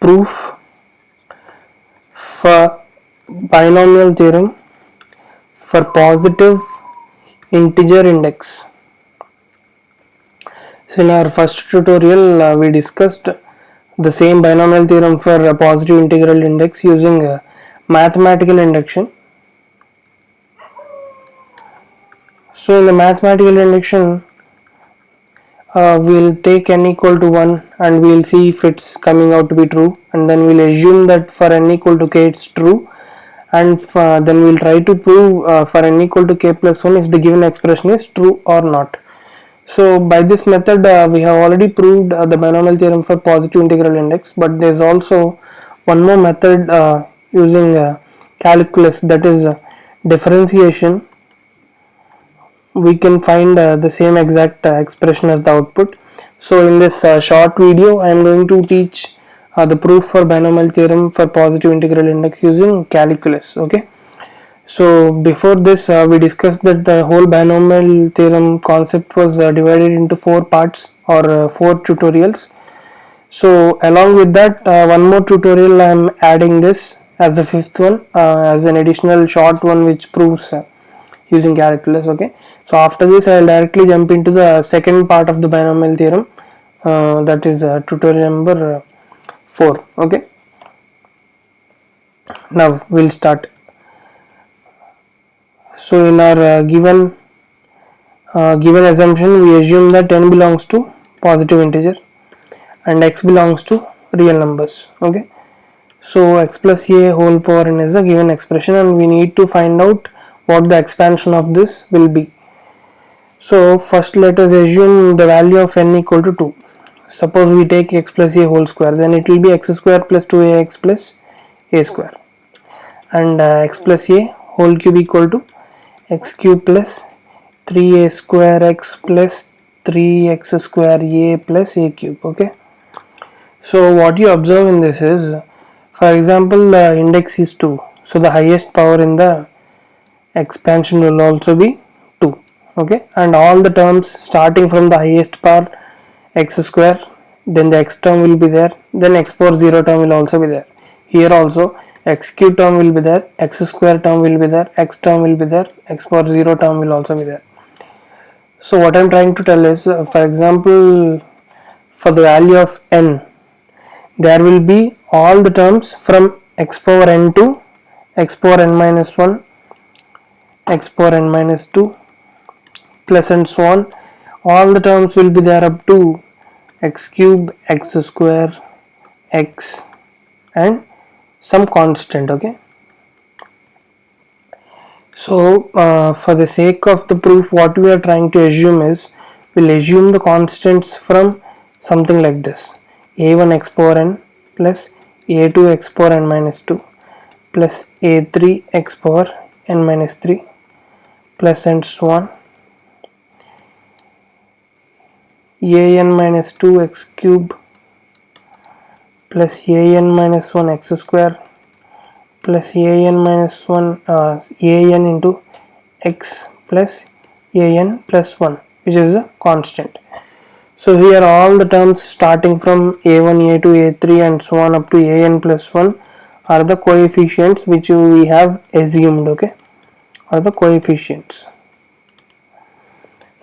proof for binomial theorem for positive integer index. So in our first tutorial we discussed the same binomial theorem for a positive integral index using mathematical induction. So in the mathematical induction we'll take n equal to 1 and we'll see if it's coming out to be true, and then we'll assume that for n equal to k it's true, and then we'll try to prove for n equal to k plus 1 if the given expression is true or not. So by this method we have already proved the binomial theorem for positive integral index, but there's also one more method using calculus, that is differentiation. We can find the same exact expression as the output. So in this short video I am going to teach the proof for binomial theorem for positive integral index using calculus. Okay, so before this we discussed that the whole binomial theorem concept was divided into 4 parts or 4 tutorials. So along with that one more tutorial I am adding this as the 5th one as an additional short one which proves using calculus. Okay, so after this I will directly jump into the second part of the binomial theorem, that is tutorial number 4. Okay, now we'll start. So in our given assumption we assume that n belongs to positive integer and x belongs to real numbers. Okay, so x plus a whole power n is a given expression and we need to find out what the expansion of this will be. So first let us assume the value of n equal to 2. Suppose we take x plus a whole square, then it will be x square plus 2ax plus a square, and x plus a whole cube equal to x cube plus 3a square x plus 3x square a plus a cube. Okay, so what you observe in this is, for example, the index is 2, so the highest power in the expansion will also be 2. Okay, and all the terms starting from the highest power x square, then the x term will be there, then x power 0 term will also be there. Here also x cube term will be there, x square term will be there, x term will be there, x power 0 term will also be there. So what I am trying to tell is, for example, for the value of n, there will be all the terms from x power n to x power n minus 1, x power n minus 2 plus and so on. All the terms will be there up to x cube, x square, x and some constant. Okay, so for the sake of the proof what we are trying to assume is, we'll assume the constants from something like this: a1 x power n plus a2 x power n minus 2 plus a3 x power n minus 3 plus and so on, an minus 2 x cube plus an minus 1 x square plus an minus 1 an into x plus an plus 1, which is a constant. So here all the terms starting from a1, a2, a3 and so on up to an plus 1 are the coefficients which we have assumed. Okay, are the coefficients.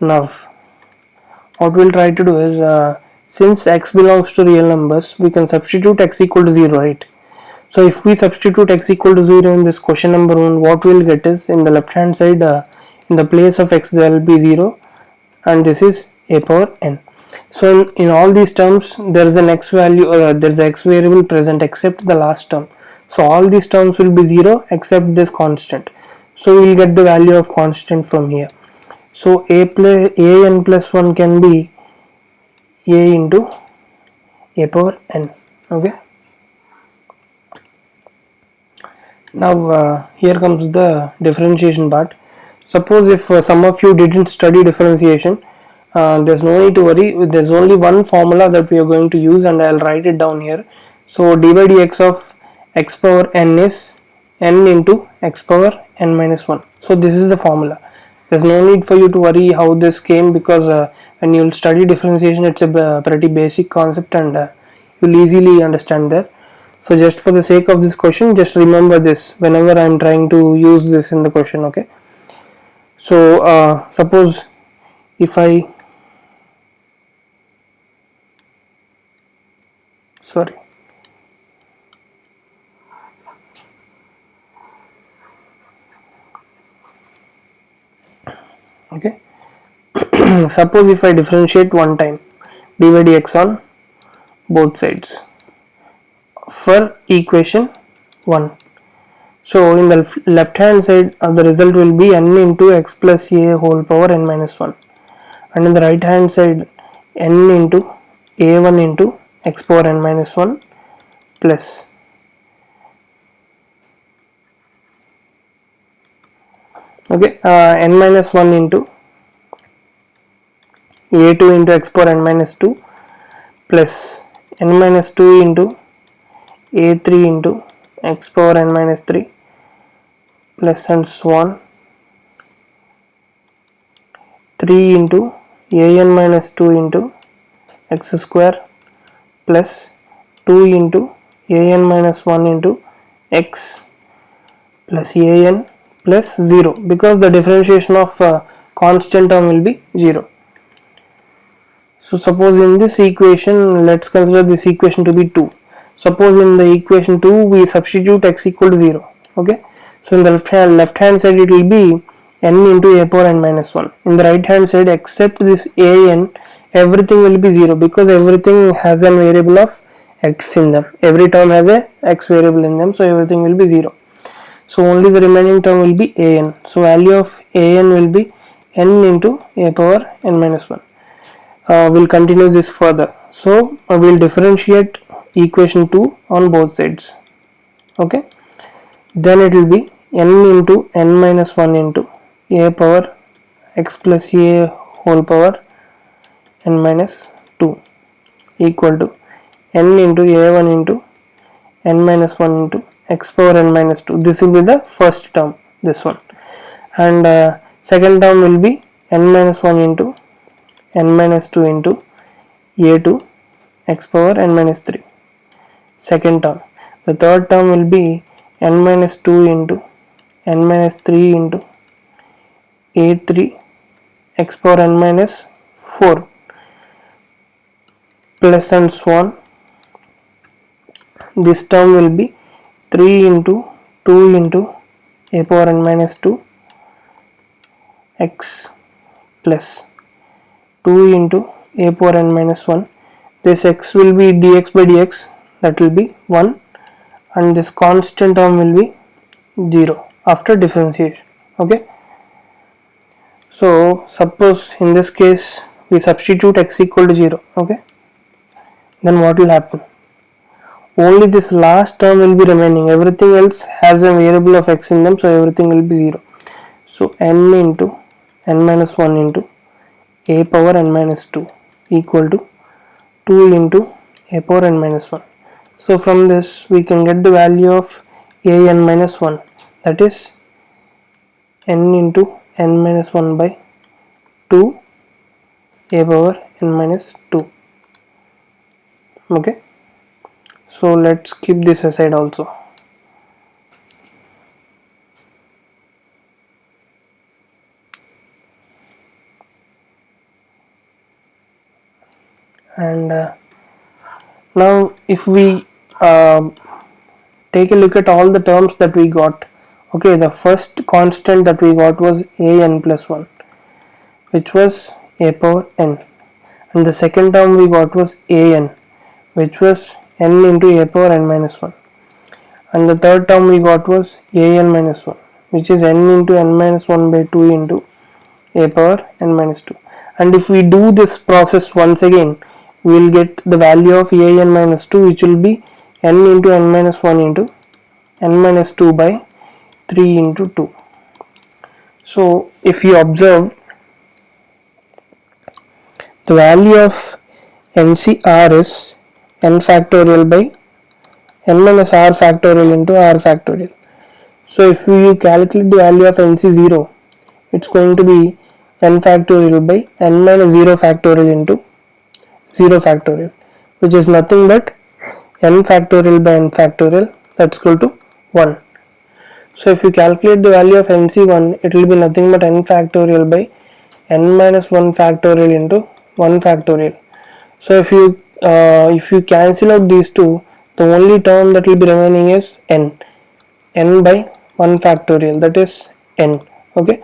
Now what we'll try to do is, since x belongs to real numbers, we can substitute x equal to 0, right? So if we substitute x equal to 0 in this question number 1, what we'll get is, in the left hand side in the place of x there will be 0 and this is a power n. So in all these terms there is an x value, there is an x variable present except the last term. So all these terms will be 0 except this constant. So we will get the value of constant from here. So an plus 1 can be a into a power n. Okay, now here comes the differentiation part. Suppose if some of you didn't study differentiation, there's no need to worry. There's only one formula that we are going to use and I'll write it down here. So dy by dx of x power n is n into x power n minus 1. So this is the formula. There's no need for you to worry how this came, because when you'll study differentiation it's a pretty basic concept and you'll easily understand that. So just for the sake of this question, just remember this whenever I am trying to use this in the question. Okay, so suppose if I sorry okay suppose if I differentiate one time dy dx on both sides for equation 1. So in the left hand side the result will be n into x plus a whole power n minus 1, and in the right hand side n into a1 into x power n minus 1 plus n minus 1 into a2 into x power n minus 2 plus n minus 2 into a3 into x power n minus 3 plus and so on 3 into an minus 2 into x square plus 2 into an minus 1 into x plus an plus 0, because the differentiation of constant term will be 0. So suppose in this equation, let's consider this equation to be 2. Suppose in the equation 2 we substitute x equal to 0. Okay, so in the left hand side it will be n into a power n minus 1. In the right hand side, except this an, everything will be 0, because everything has a variable of x in them. Every term has a x variable in them, so everything will be 0. So only the remaining term will be an. So value of an will be n into a power n minus 1. We'll continue this further. So we'll differentiate equation 2 on both sides. Okay, then it will be n into n minus 1 into a power x plus a whole power n minus 2 equal to n into a1 into n minus 1 into x power n minus 2. This will be the first term, this one, and second term will be n minus 1 into n minus 2 into a2 x power n minus 3, second term. The third term will be n minus 2 into n minus 3 into a3 x power n minus 4 plus and so on. This term will be 3 into 2 into a power n minus 2 x plus 2 into a power n minus 1. This x will be dx by dx, that will be 1, and this constant term will be 0 after differentiation. Okay, so suppose in this case we substitute x equal to 0. Okay, then what will happen? Only this last term will be remaining, everything else has a variable of x in them, so everything will be 0. So n into n minus 1 into a power n minus 2 equal to 2 into a power n minus 1. So from this we can get the value of a n minus 1, that is n into n minus 1 by 2 a power n minus 2. Okay, so let's keep this aside also. And now if we take a look at all the terms that we got. Okay, the first constant that we got was a n plus 1, which was a power n, and the second term we got was a n, which was n into a power n minus 1, and the third term we got was a n minus 1, which is n into n minus 1 by 2 into a power n minus 2. And if we do this process once again, we will get the value of a n minus 2, which will be n into n minus 1 into n minus 2 by 3 into 2. So if you observe, the value of NCR is n factorial by n minus r factorial into r factorial. So if you calculate the value of NC0, it's going to be n factorial by n minus 0 factorial into 0 factorial, which is nothing but n factorial by n factorial, that's equal to 1. So if you calculate the value of NC1, it will be nothing but n factorial by n minus 1 factorial into 1 factorial. So if you cancel out these two, the only term that will be remaining is n by 1 factorial, that is n. Okay,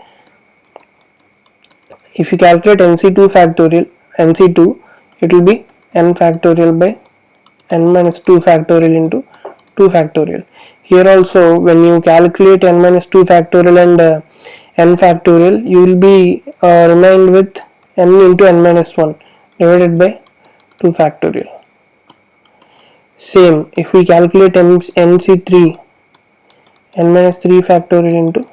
if you calculate nc2 factorial, nc2, it will be n factorial by n minus 2 factorial into 2 factorial. Here also, when you calculate n minus 2 factorial and n factorial, you will be remained with n into n minus 1 divided by 2 factorial. Same, if we calculate nc3, n minus 3 factorial into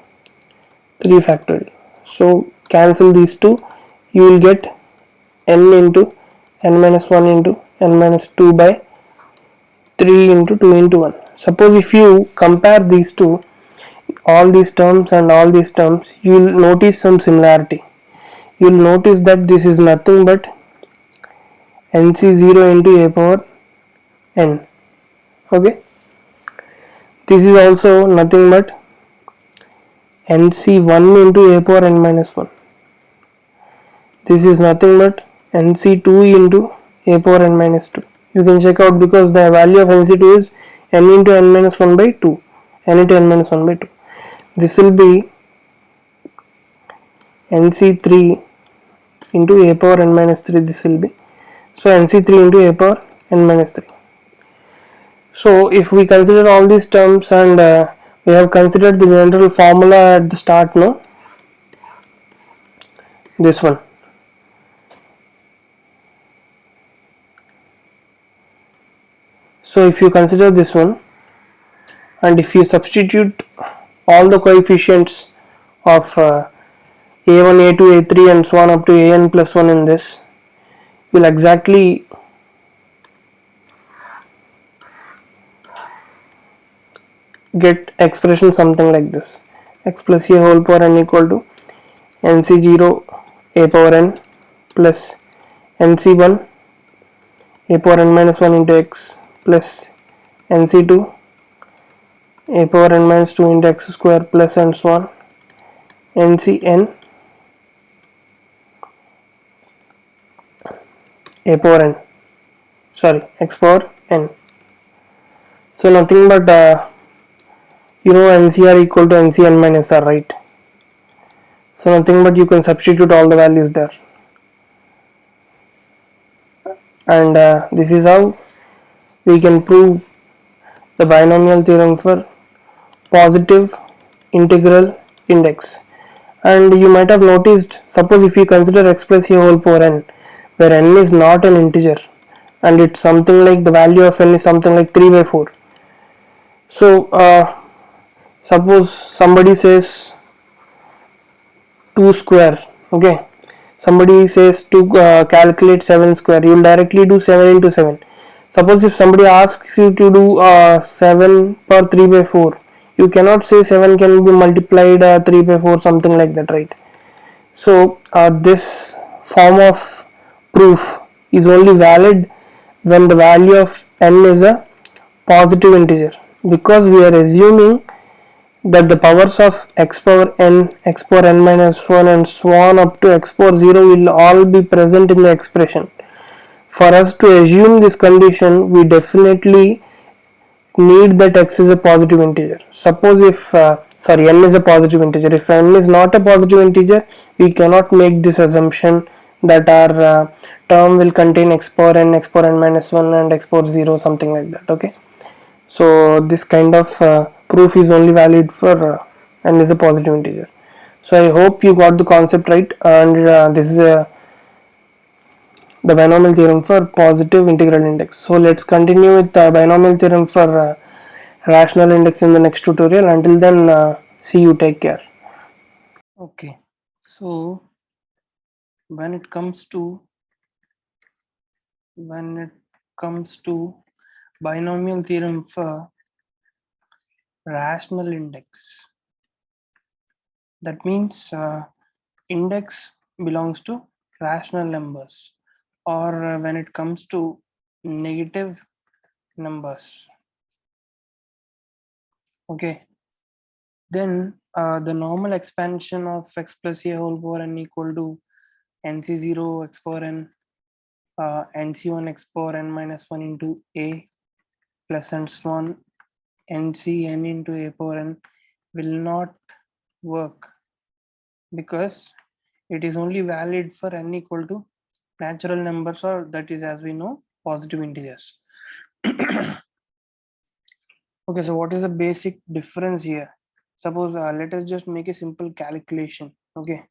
3 factorial. So cancel these two, you will get n into n minus 1 into n minus 2 by 3 into 2 into 1. Suppose if you compare these two, all these terms and all these terms, you will notice some similarity. You will notice that this is nothing but nc0 into a power n. Okay, this is also nothing but nc1 into a power n minus 1. This is nothing but nc2 into a power n minus 2. You can check out because the value of nc2 is n into n minus 1 by 2, n into n minus 1 by 2. This will be nc3 into a power n minus 3. This will be, so nc3 into a power n minus 3. So if we consider all these terms and we have considered the general formula at the start, no, this one. So if you consider this one and if you substitute all the coefficients of a1, a2, a3 and so on up to an plus 1 in this, you will exactly get expression something like this: x plus a whole power n equal to nc0 a power n plus nc1 a power n minus 1 into x plus nc2 a power n minus 2 into x square plus and so on ncn a power n, sorry, x power n. So nothing but you know ncr equal to ncn minus r, right? So nothing but you can substitute all the values there, and this is how we can prove the binomial theorem for positive integral index. And you might have noticed, suppose if you consider x plus a whole power n, where n is not an integer and it's something like the value of n is something like 3 by 4. So suppose somebody says 2 square, okay, somebody says to calculate 7 square, you will directly do 7 into 7. Suppose if somebody asks you to do 7 per 3 by 4, you cannot say 7 can be multiplied 3 by 4, something like that, right? So this form of proof is only valid when the value of n is a positive integer, because we are assuming that the powers of x power n, x power n minus 1 and so on up to x power 0 will all be present in the expression. For us to assume this condition, we definitely need that x is a positive integer. Suppose if n is a positive integer, if n is not a positive integer, we cannot make this assumption that our term will contain x power n, x power n minus 1 and x power 0, something like that. Okay, so this kind of proof is only valid for n is a positive integer. So I hope you got the concept right, and this is the binomial theorem for positive integral index. So let's continue with the binomial theorem for rational index in the next tutorial. Until then, see you, take care. Okay, so when it comes to binomial theorem for rational index, that means index belongs to rational numbers, or when it comes to negative numbers. Okay, then the normal expansion of x plus a whole power n equal to nc0 x power n nc1 x power n minus 1 into a plus and so on ncn into a power n will not work, because it is only valid for n equal to natural numbers, or that is, as we know, positive integers. Okay, so what is the basic difference here? Suppose let us just make a simple calculation. Okay,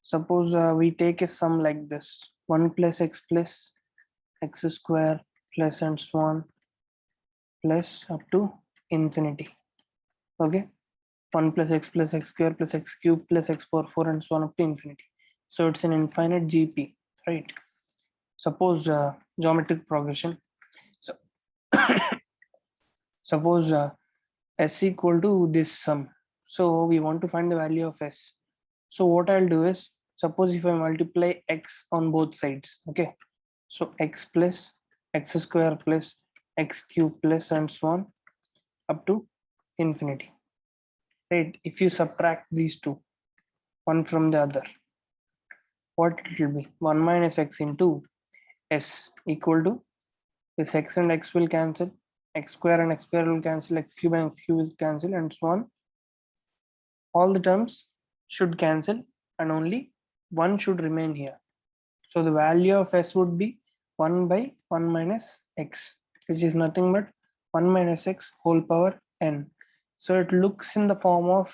suppose we take a sum like this: 1 plus x square plus and so on plus up to infinity. Okay, 1 plus x square plus x cube plus x power 4 and so on up to infinity. So it's an infinite GP, right? Suppose geometric progression. So suppose s equal to this sum. So we want to find the value of s. So what I'll do is, suppose if I multiply x on both sides, okay, so x plus x square plus x cube plus and so on up to infinity, right? If you subtract these two, one from the other, what it will be? 1 minus x into s equal to this x and x will cancel, x square and x square will cancel, x cube and x cube will cancel, and so on. All the terms should cancel and only one should remain here. So the value of s would be 1 by 1 minus x, which is nothing but 1 minus x whole power n. So it looks in the form of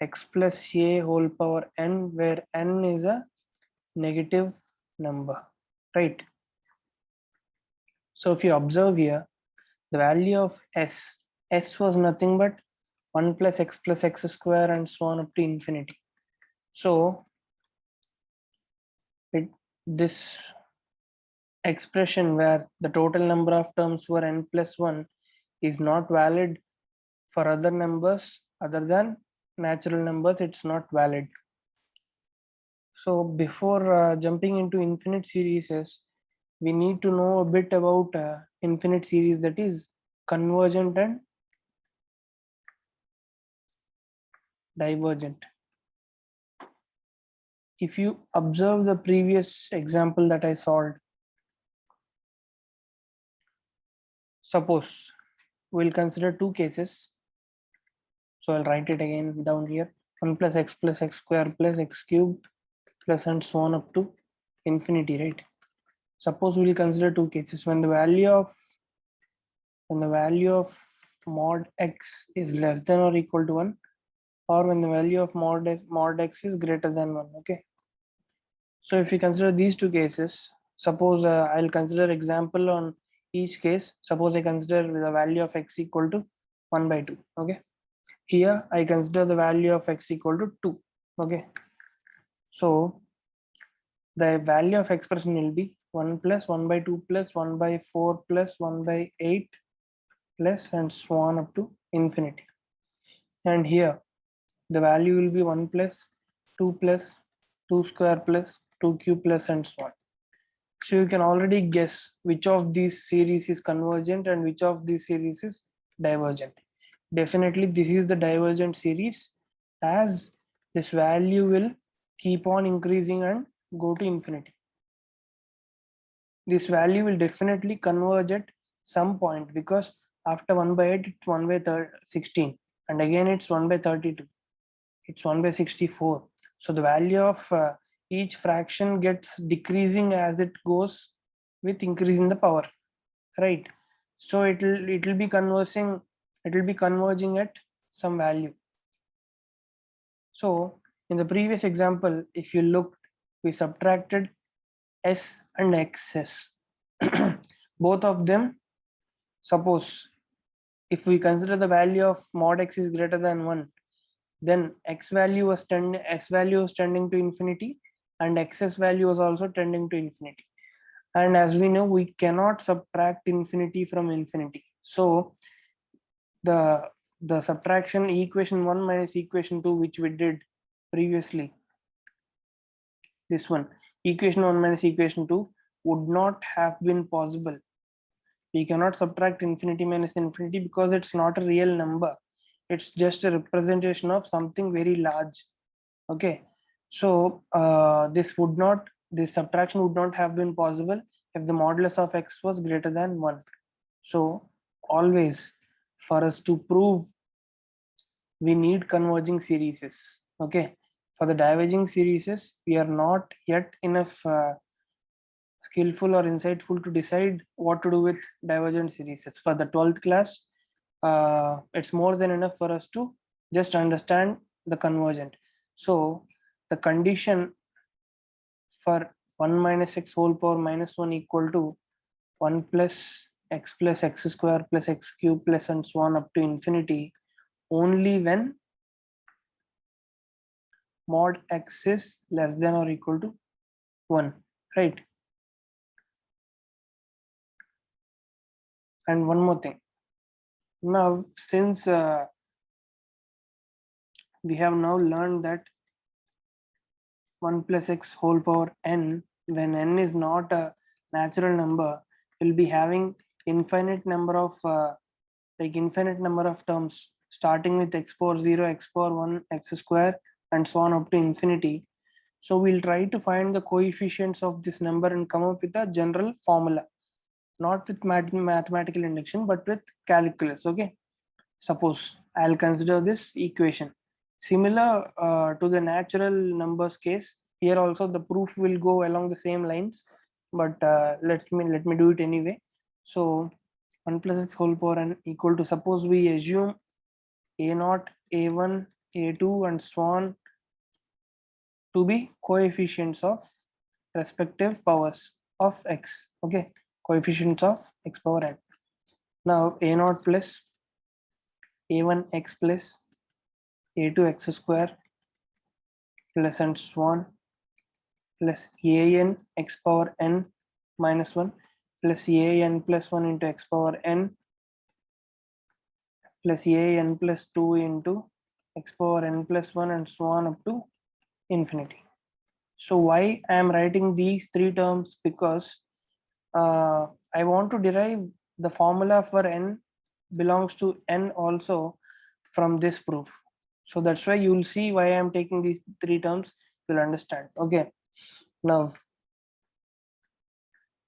x plus a whole power n, where n is a negative number, right? So if you observe here, the value of s was nothing but 1 plus x square and so on up to infinity. So this expression where the total number of terms were n plus 1 is not valid for other numbers other than natural numbers. It's not valid. So before jumping into infinite series, we need to know a bit about infinite series, that is convergent and divergent. If you observe the previous example that I solved, suppose we'll consider two cases. So I'll write it again down here: 1 plus x square plus x cube plus and so on up to infinity, right? Suppose we'll consider two cases when the value of mod x is less than or equal to 1, or when the value of mod x is greater than 1. Okay, so if we consider these two cases, suppose I'll consider example on each case. Suppose I consider the value of x equal to 1 by 2. Okay, here I consider the value of x equal to 2. Okay, so the value of expression will be 1 plus 1 by 2 plus 1 by 4 plus 1 by 8 plus and so on up to infinity. And here the value will be 1 plus 2 plus 2 square plus 2 cube plus and so on. So you can already guess which of these series is convergent and which of these series is divergent. Definitely this is the divergent series, as this value will keep on increasing and go to infinity. This value will definitely converge at some point, because after 1 by 8 it's 1 by 16, and again it's 1 by 32, it's 1 by 64. So the value of each fraction gets decreasing as it goes with increasing the power, right? So it will be converging at some value. So in the previous example, if you looked, we subtracted s and x's. Both of them, suppose if we consider the value of mod x is greater than 1, then s value was tending to infinity, and x's value was also tending to infinity. And as we know, we cannot subtract infinity from infinity. So the subtraction equation 1 minus equation 2, which we did previously, this one, equation 1 minus equation 2, would not have been possible We cannot subtract infinity minus infinity because it's not a real number. It's just a representation of something very large. Okay, so this subtraction would not have been possible if the modulus of x was greater than 1. So always, for us to prove, we need converging series. Okay, for the diverging series, we are not yet enough skillful or insightful to decide what to do with divergent series. For the 12th class, it's more than enough for us to just understand the convergent. So the condition for 1 minus x whole power minus 1 equal to 1 plus x square plus x cube plus and so on up to infinity only when mod x is less than or equal to 1, right? And one more thing. Now, since we have now learned that 1 plus x whole power n, when n is not a natural number, will be having infinite number of terms, starting with x power 0, x power 1, x square, and so on up to infinity. So we'll try to find the coefficients of this number and come up with a general formula, not with mathematical induction, but with calculus. Okay, suppose I'll consider this equation similar to the natural numbers case. Here also the proof will go along the same lines, but let me do it anyway. So 1 plus x whole power n equal to, suppose we assume a naught, a1, a2 and so on to be coefficients of respective powers of x. Okay, coefficients of x power n. Now a naught plus a1 x plus a2 x square plus and so on plus an x power n minus 1 plus an plus 1 into x power n plus an plus 2 into x power n plus 1 and so on up to infinity. So why I am writing these three terms? Because I want to derive the formula for n belongs to n also from this proof. So that's why you'll see why I am taking these three terms. You'll understand. Okay, now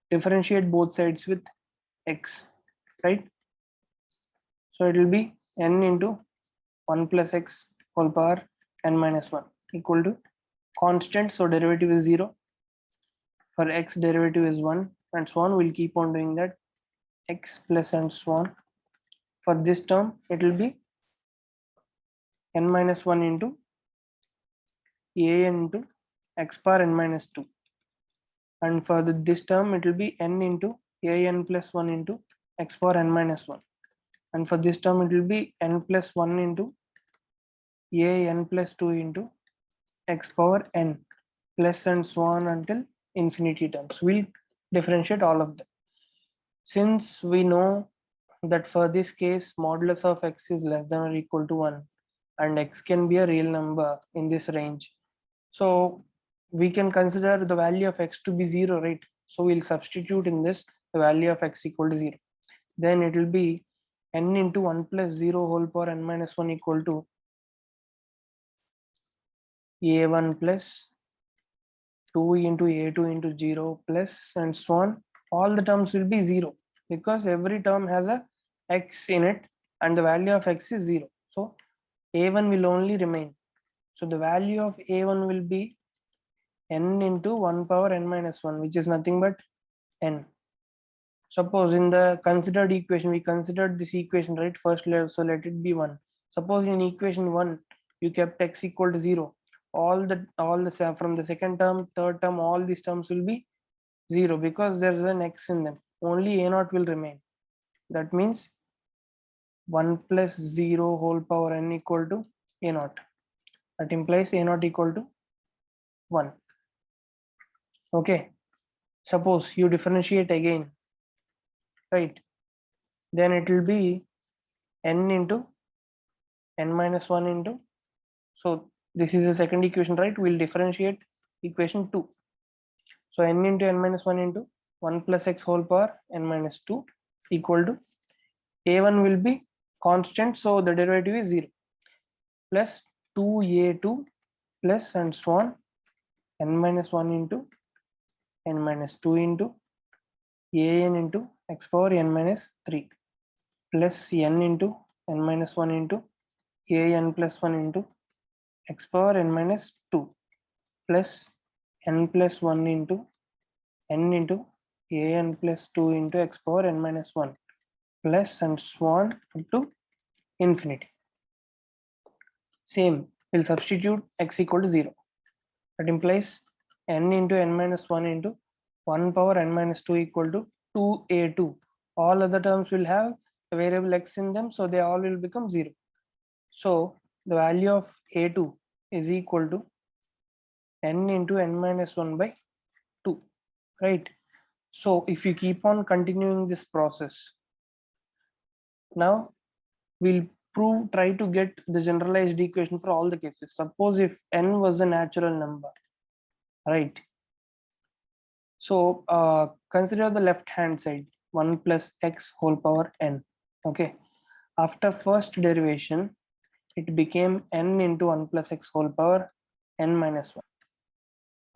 differentiate both sides with x, right? So it will be n into 1 plus x whole power n minus 1 equal to constant, so derivative is 0. For x, derivative is 1 and so on. We'll keep on doing that, x plus and so on. For this term, it will be n minus 1 into a into x power n minus 2. And for this term, it will be n into an plus 1 into x power n minus 1. And for this term, it will be n plus 1 into an plus 2 into x power n plus and so on until infinity terms. We'll differentiate all of them. Since we know that for this case modulus of x is less than or equal to 1 and x can be a real number in this range, so we can consider the value of x to be 0, right? So we'll substitute in this the value of x equal to 0. Then it will be n into 1 plus 0 whole power n minus 1 equal to a1 plus 2 into a2 into 0 plus and so on. All the terms will be 0 because every term has a x in it and the value of x is 0. So a1 will only remain. So the value of a1 will be n into 1 power n minus 1, which is nothing but n. Suppose in the considered equation, we considered this equation, right? First level, so let it be 1. Suppose in equation 1, you kept x equal to 0. All the from the second term, third term, all these terms will be 0 because there is an x in them. Only a naught will remain. That means 1 plus 0 whole power n equal to a naught. That implies a naught equal to 1. Okay. Suppose you differentiate again, right? Then it will be n into n minus 1 into, so this is the second equation, right? We'll differentiate equation 2. So n into n minus 1 into 1 plus x whole power n minus 2 equal to a1 will be constant, so the derivative is 0, plus 2a2 plus and so on n minus 1 into n minus 2 into an into x power n minus 3 plus n into n minus 1 into an plus 1 into x power n minus 2 plus n plus 1 into n into an plus 2 into x power n minus 1 plus and so on up to infinity. Same, we'll substitute x equal to 0. That implies n into n minus 1 into 1 power n minus 2 equal to 2a2. All other terms will have a variable x in them, so they all will become 0. So the value of a2 is equal to n into n minus 1 by 2, right? So if you keep on continuing this process, now we'll try to get the generalized equation for all the cases. Suppose if n was a natural number, right? So consider the left hand side, 1 plus x whole power n. Okay, after first derivation it became n into 1 plus x whole power n minus 1.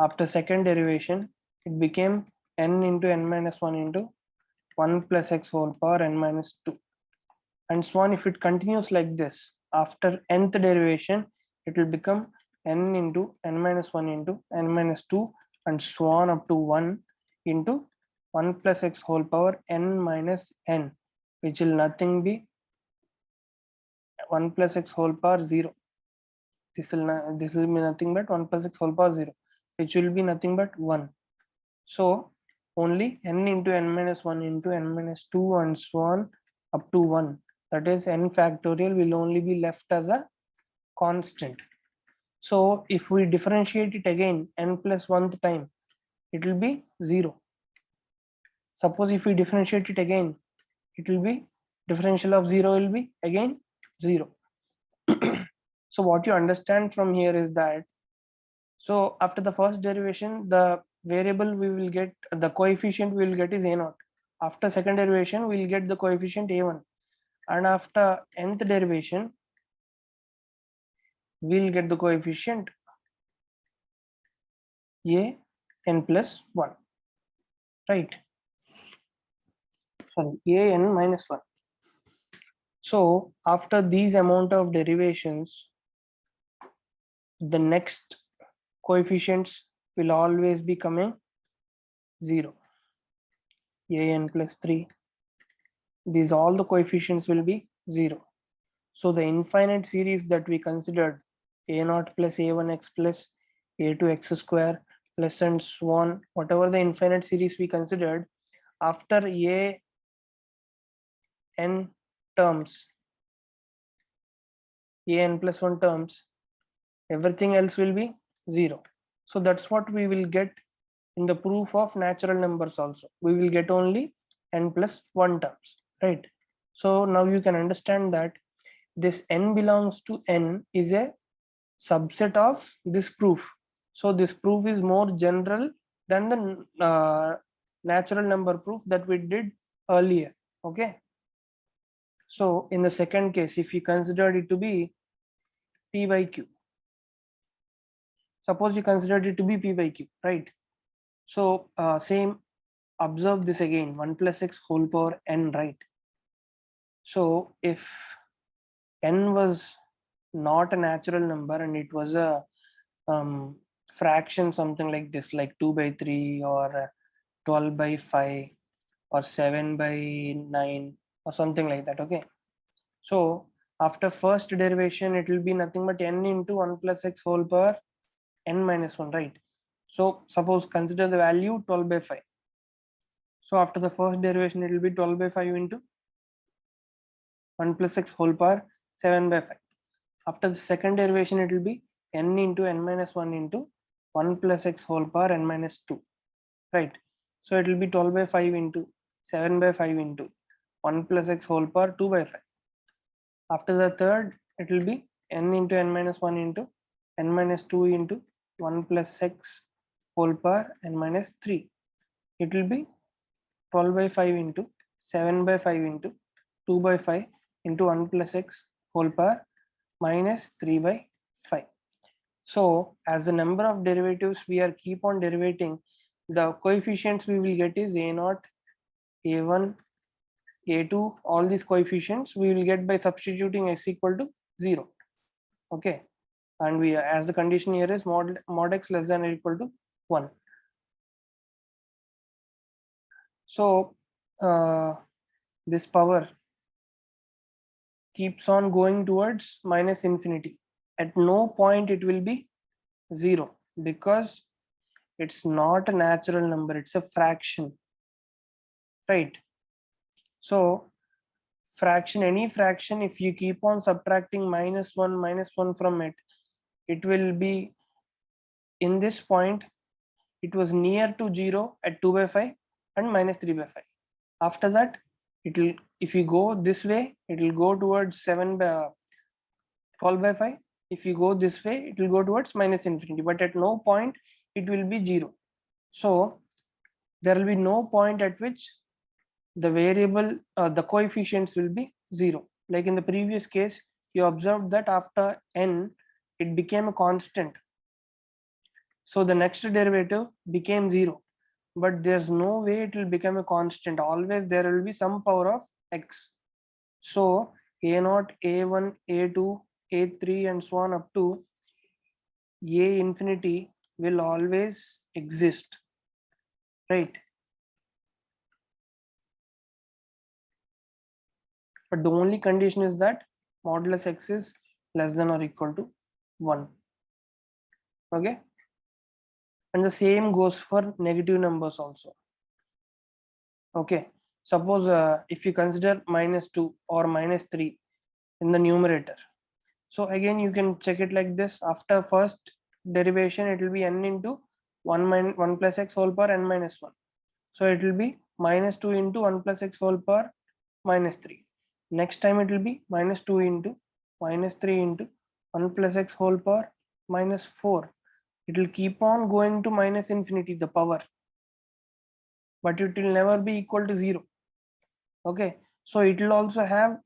After second derivation it became n into n minus 1 into 1 plus x whole power n minus 2, and so on. If it continues like this, after nth derivation it will become n into n minus 1 into n minus 2 and so on up to 1 into 1 plus x whole power n minus n, which will nothing be 1 plus x whole power 0. This will be nothing but 1 plus x whole power 0, which will be nothing but 1. So only n into n minus 1 into n minus 2 and so on up to 1, that is n factorial, will only be left as a constant. So if we differentiate it again n plus 1th time, it will be 0. Suppose if we differentiate it again, it will be differential of 0 will be again 0. So what you understand from here is that, so after the first derivation the variable we will get, the coefficient we will get is a0. After second derivation we will get the coefficient a1, and after nth derivation we'll get the coefficient a n plus 1, right? Sorry, a n minus 1. So after these amount of derivations, the next coefficients will always be coming 0. A n plus 3, these all the coefficients will be 0. So the infinite series that we considered, a0 plus a1x plus a2x square plus and so on, whatever the infinite series we considered, after a n terms, a n plus 1 terms, everything else will be 0. So that's what we will get in the proof of natural numbers also. We will get only n plus 1 terms, right? So now you can understand that this n belongs to n is a subset of this proof. So this proof is more general than the natural number proof that we did earlier. Okay, so in the second case, if you considered it to be p by q, suppose you considered it to be p by q, right? So same, observe this again, 1 plus x whole power n, right? So if n was not a natural number and it was a fraction, something like this, like 2 by 3 or 12 by 5 or 7 by 9 or something like that. Okay, so after first derivation it will be nothing but n into 1 plus x whole power n minus 1, right? So suppose consider the value 12 by 5. So after the first derivation it will be 12 by 5 into 1 plus x whole power 7 by 5. After the second derivation it will be n into n minus 1 into 1 plus x whole power n minus 2, right? So it will be 12 by 5 into 7 by 5 into 1 plus x whole power 2 by 5. After the third it will be n into n minus 1 into n minus 2 into 1 plus x whole power n minus 3. It will be 12 by 5 into 7 by 5 into 2 by 5 into 1 plus x whole power minus 3 by 5. So as the number of derivatives we are keep on derivating, the coefficients we will get is a0, a1, a2, all these coefficients we will get by substituting x equal to 0. Okay, and we, as the condition here is mod x less than or equal to 1. So this power keeps on going towards minus infinity. At no point it will be 0 because it's not a natural number, it's a fraction, right? So fraction, any fraction, if you keep on subtracting minus 1 from it, it will be in this point it was near to 0 at 2 by 5 and minus 3 by 5. After that it will, if you go this way it will go towards 7 by 12 by 5. If you go this way it will go towards minus infinity, but at no point it will be 0. So there will be no point at which the variable, the coefficients will be 0. Like in the previous case, you observed that after n, it became a constant. So the next derivative became 0, but there's no way it will become a constant. Always there will be some power of x. So a0, a1, a2, a3 and so on up to a infinity will always exist, right? But the only condition is that modulus x is less than or equal to 1. Okay, and the same goes for negative numbers also. Okay, suppose if you consider minus 2 or minus 3 in the numerator, so again you can check it like this. After first derivation it will be n into 1 plus x whole power n minus 1. So it will be minus 2 into 1 plus x whole power minus 3. Next time it will be minus 2 into minus 3 into 1 plus x whole power minus 4. It will keep on going to minus infinity, the power, but it will never be equal to 0. Okay, so it will also have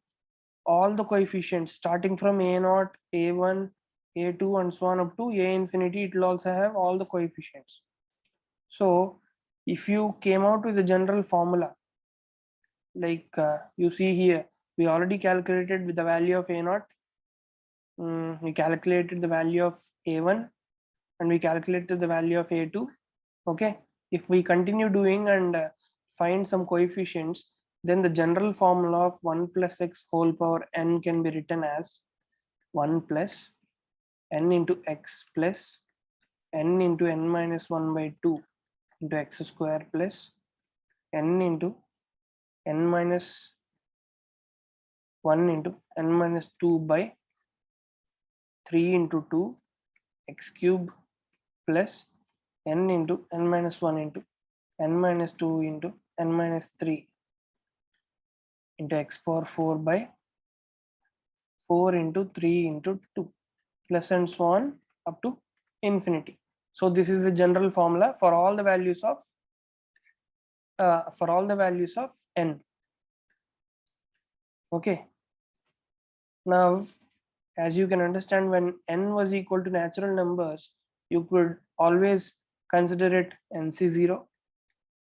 all the coefficients starting from a0, a1, a2 and so on up to a infinity. It will also have all the coefficients. So if you came out with a general formula, like you see here, we already calculated with the value of a0, we calculated the value of a1 and we calculated the value of a2. Okay, if we continue doing and find some coefficients, then the general formula of 1 plus x whole power n can be written as 1 plus n into x plus n into n minus 1 by 2 into x square plus n into n minus 1 into n minus 2 by 3 into 2 x cube plus n into n minus 1 into n minus 2 into n minus 3 into x power 4 by 4 into 3 into 2 plus and so on up to infinity. So this is the general formula for all the values of n. Okay, now as you can understand, when n was equal to natural numbers, you could always consider it nc0,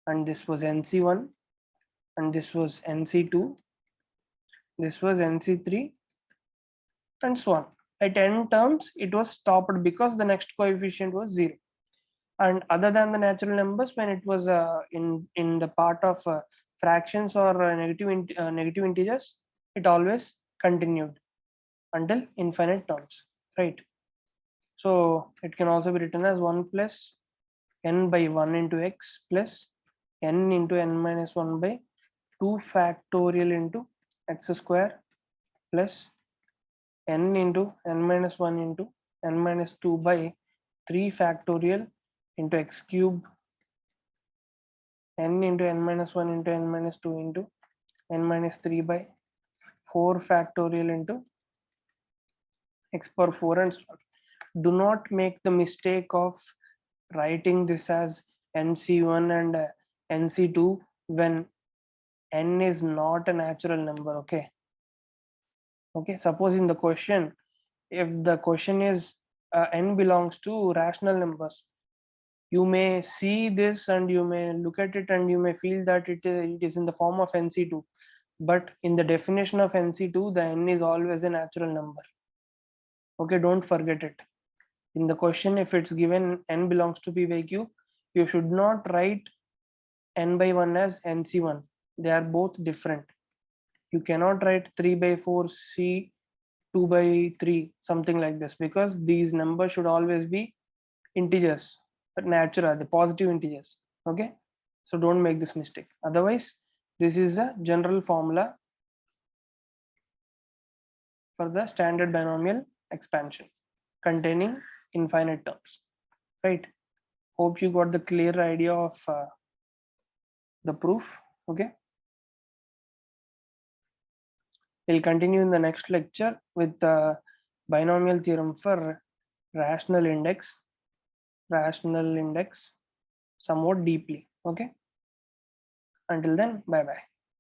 and this was nc1, and this was nc2, this was nc3 and so on. At n terms it was stopped because the next coefficient was 0. And other than the natural numbers, when it was in the part of fractions or negative integers, it always continued until infinite terms, right? So it can also be written as 1 plus n by 1 into x plus n into n minus 1 by 2 factorial into x square plus n into n minus 1 into n minus 2 by 3 factorial into x cube n into n minus 1 into n minus 2 into n minus 3 by 4 factorial into x power 4 and so on. Do not make the mistake of writing this as nc1 and nc2 when n is not a natural number. Okay, suppose in the question, if the question is n belongs to rational numbers, you may see this and you may look at it and you may feel that it is in the form of NC2, but in the definition of NC2 the n is always a natural number. Okay, don't forget it. In the question, if it's given n belongs to p by q, you should not write n by 1 as NC1. They are both different. You cannot write 3 by 4 C 2 by 3, something like this, because these numbers should always be integers, but natural, the positive integers. Okay, so don't make this mistake. Otherwise, this is a general formula for the standard binomial expansion containing infinite terms, right? Hope you got the clear idea of the proof. Okay, we'll continue in the next lecture with the binomial theorem for rational index somewhat deeply. Okay, until then, bye bye.